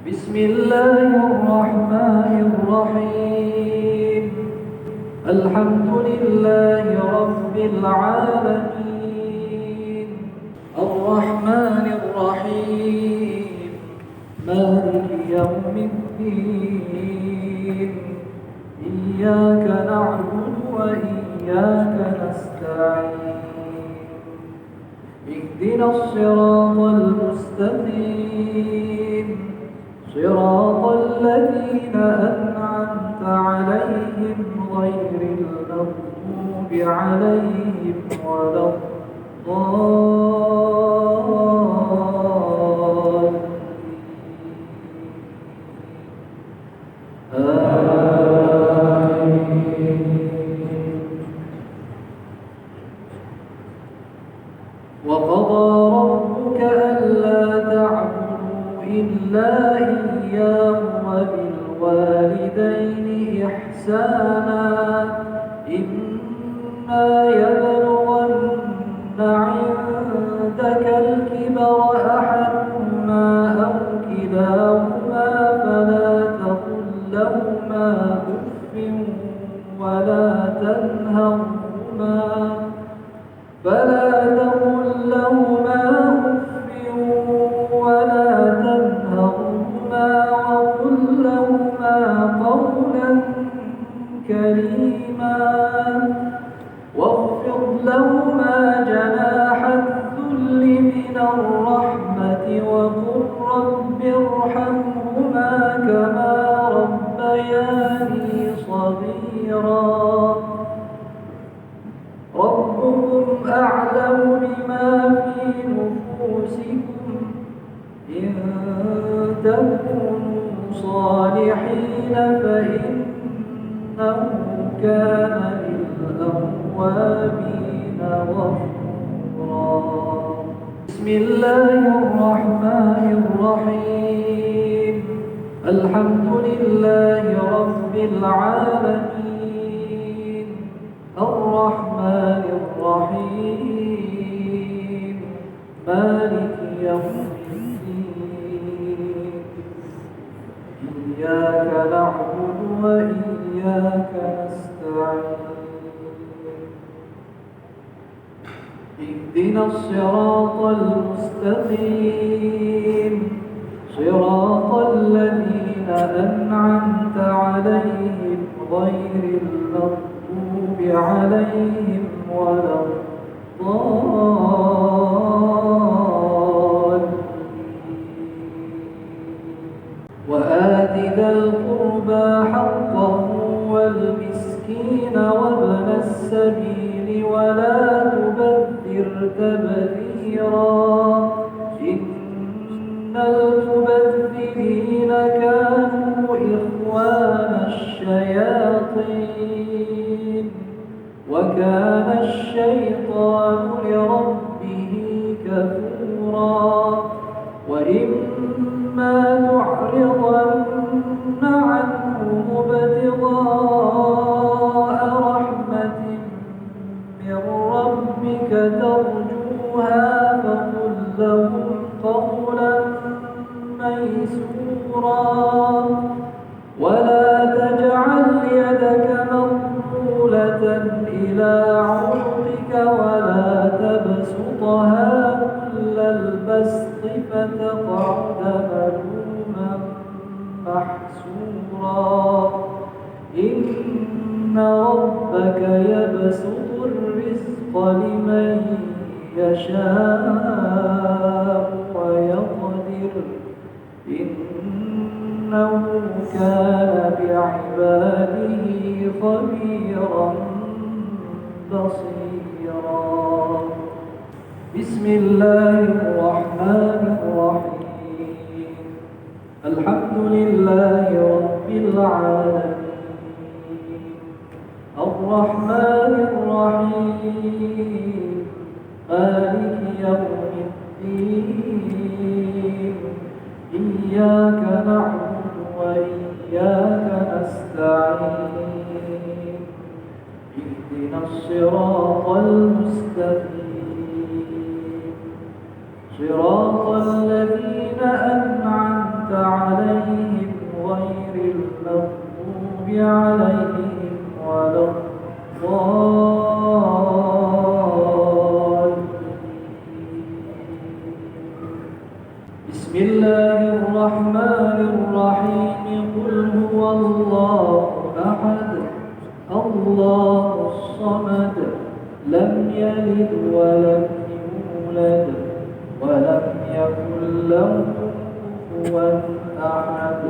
بسم الله الرحمن الرحيم. الحمد لله رب العالمين، الرحمن الرحيم، مالك يوم الدين. إياك نعبد وإياك نستعين. اهدنا الصراط المستقيم، صراط الذين أنعمت عليهم غير المغضوب عليهم ولا الضالين. آمين. وقضى ربك ألا تعبدوا إلا إياه وبالوالدين إحسانا. إما يبلغن عندك الكبر أحدهما أو كلاهما فلا تقل لهما أف ولا تنهرهما وقل لهما قولا كريما. واخفض لهما جناح الذل من الرحمة وقل رب ارحمهما كما ربياني صغيرا. ربكم أعلم بما في نفوسكم، إن تكونوا صالحين فإنه كان للأوابين غفورا. بسم الله الرحمن الرحيم. الحمد لله رب العالمين، الرحمن الرحيم، مالك يوم الدين. إياك نعبد وإياك نستعين. اهدنا الصراط المستقيم، صراط الذين أنعمت عليهم غير المغضوب عليهم ولا الضالين. وآت ذا القربى حقه والمسكين وابن السبيل ولا تبذر تبذيرا. إن المبذرين كانوا إخوان الشياطين وكان الشيطان لربه كفورا. وإما تعرضن عنهم ابتغاء رحمة من ربك ترجوها فقل لهم قولا ميسورا. ولا تجعل يدك مغلولة إلى عنقك ولا تبسطها كل البسط فتقعد ملوما محسورا. إن ربك يبسط الرزق لمن يشاء ويقدر، إنه كان بعباده خبيرا بصيرا. بسم الله الرحمن الرحيم. الحمد لله رب العالمين، الرحمن الرحيم، مالك يوم الدين. إياك نعبد وإياك نستعين. اهدنا الصراط المستقيم، صراط الذين أنعمت عليهم عليهم غير المغضوب عليهم ولا الضالين. بسم الله الرحمن الرحيم. قل هو الله أحد الله الصمد لم يلد ولم يولد ولم يكن له كفوا أحد.